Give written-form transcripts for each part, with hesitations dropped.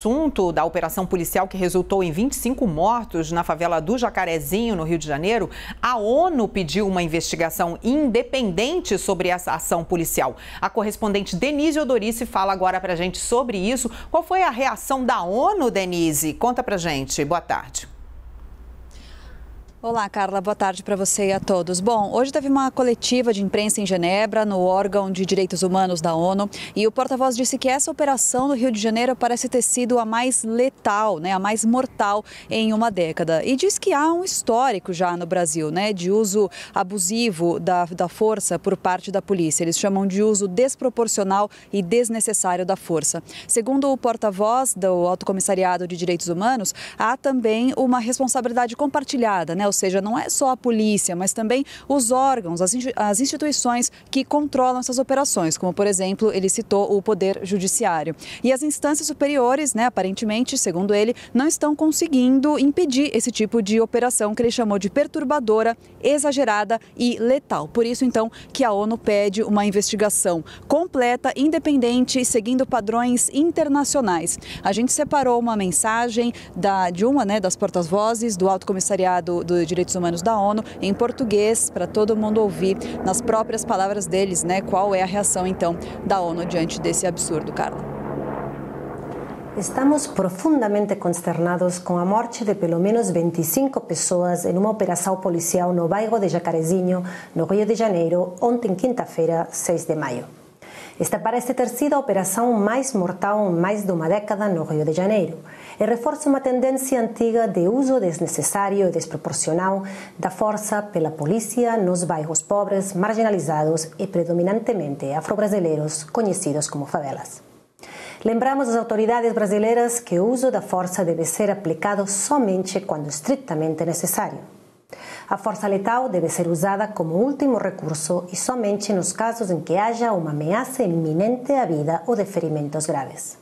Assunto da operação policial que resultou em 25 mortos na favela do Jacarezinho, no Rio de Janeiro, a ONU pediu uma investigação independente sobre essa ação policial. A correspondente Denise Odorice fala agora pra gente sobre isso. Qual foi a reação da ONU, Denise? Conta pra gente. Boa tarde. Olá, Carla. Boa tarde para você e a todos. Bom, hoje teve uma coletiva de imprensa em Genebra, no órgão de direitos humanos da ONU, e o porta-voz disse que essa operação no Rio de Janeiro parece ter sido a mais letal, a mais mortal em uma década. E diz que há um histórico já no Brasil, de uso abusivo da força por parte da polícia. Eles chamam de uso desproporcional e desnecessário da força. Segundo o porta-voz do Alto Comissariado de Direitos Humanos, há também uma responsabilidade compartilhada, ou seja, não é só a polícia, mas também os órgãos, as instituições que controlam essas operações, como, por exemplo, ele citou o Poder Judiciário. E as instâncias superiores, aparentemente, segundo ele, não estão conseguindo impedir esse tipo de operação que ele chamou de perturbadora, exagerada e letal. Por isso, então, que a ONU pede uma investigação completa, independente e seguindo padrões internacionais. A gente separou uma mensagem de uma das porta-vozes do Alto Comissariado dos Direitos Humanos da ONU, em português, para todo mundo ouvir nas próprias palavras deles, qual é a reação, então, da ONU diante desse absurdo, Carla. Estamos profundamente consternados com a morte de pelo menos 25 pessoas em uma operação policial no bairro de Jacarezinho, no Rio de Janeiro, ontem, quinta-feira, 6 de maio. Esta parece ter sido a operação mais mortal em mais de uma década no Rio de Janeiro e reforça uma tendência antiga de uso desnecessário e desproporcional da força pela polícia nos bairros pobres, marginalizados e predominantemente afro-brasileiros, conhecidos como favelas. Lembramos às autoridades brasileiras que o uso da força deve ser aplicado somente quando estritamente necessário. A força letal deve ser usada como último recurso e somente nos casos em que haja uma ameaça iminente à vida ou de ferimentos graves.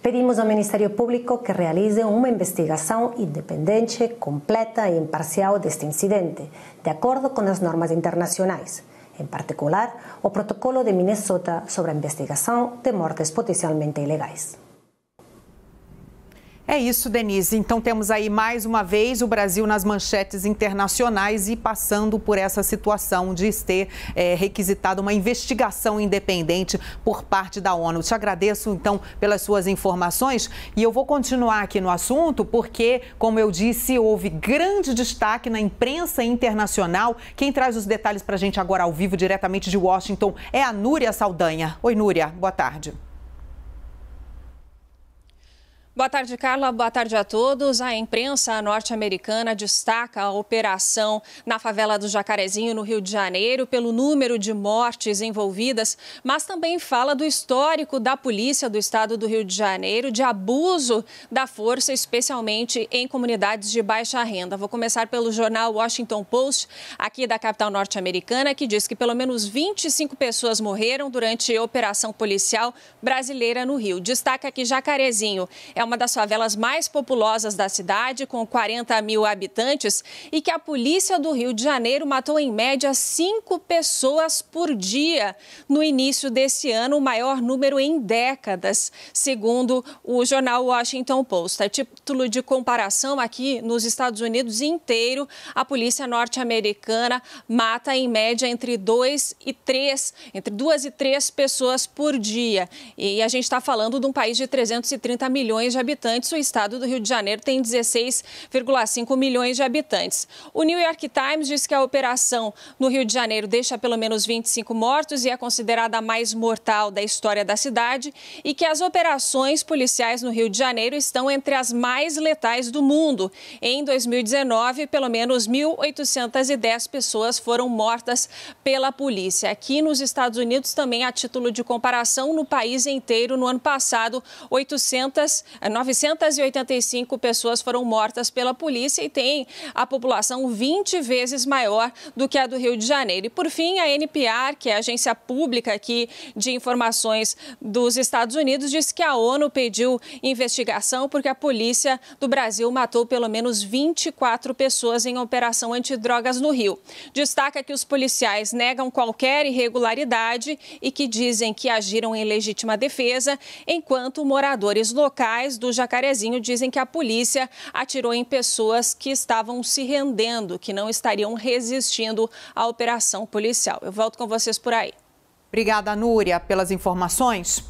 Pedimos ao Ministério Público que realize uma investigação independente, completa e imparcial deste incidente, de acordo com as normas internacionais, em particular o Protocolo de Minnesota sobre a investigação de mortes potencialmente ilegais. É isso, Denise. Então temos aí mais uma vez o Brasil nas manchetes internacionais e passando por essa situação de ter requisitado uma investigação independente por parte da ONU. Te agradeço, então, pelas suas informações e eu vou continuar aqui no assunto porque, como eu disse, houve grande destaque na imprensa internacional. Quem traz os detalhes para a gente agora ao vivo, diretamente de Washington, é a Núria Saldanha. Oi, Núria. Boa tarde. Boa tarde, Carla. Boa tarde a todos. A imprensa norte-americana destaca a operação na favela do Jacarezinho, no Rio de Janeiro, pelo número de mortes envolvidas, mas também fala do histórico da polícia do estado do Rio de Janeiro, de abuso da força, especialmente em comunidades de baixa renda. Vou começar pelo jornal Washington Post, aqui da capital norte-americana, que diz que pelo menos 25 pessoas morreram durante a operação policial brasileira no Rio. Destaca que Jacarezinho é uma das favelas mais populosas da cidade, com 40 mil habitantes, e que a polícia do Rio de Janeiro matou em média 5 pessoas por dia no início desse ano, o maior número em décadas, segundo o jornal Washington Post. A título de comparação, aqui nos Estados Unidos inteiro, a polícia norte-americana mata em média entre 2 e 3 pessoas por dia. E a gente está falando de um país de 330 milhões de habitantes. O estado do Rio de Janeiro tem 16,5 milhões de habitantes. O New York Times diz que a operação no Rio de Janeiro deixa pelo menos 25 mortos e é considerada a mais mortal da história da cidade e que as operações policiais no Rio de Janeiro estão entre as mais letais do mundo. Em 2019, pelo menos 1.810 pessoas foram mortas pela polícia. Aqui nos Estados Unidos, também a título de comparação, no país inteiro, no ano passado, 985 pessoas foram mortas pela polícia e tem a população 20 vezes maior do que a do Rio de Janeiro. E, por fim, a NPR, que é a agência pública aqui de informações dos Estados Unidos, diz que a ONU pediu investigação porque a polícia do Brasil matou pelo menos 24 pessoas em operação antidrogas no Rio. Destaca que os policiais negam qualquer irregularidade e que dizem que agiram em legítima defesa, enquanto moradores locais policiais do Jacarezinho dizem que a polícia atirou em pessoas que estavam se rendendo, que não estariam resistindo à operação policial. Eu volto com vocês por aí. Obrigada, Núria, pelas informações.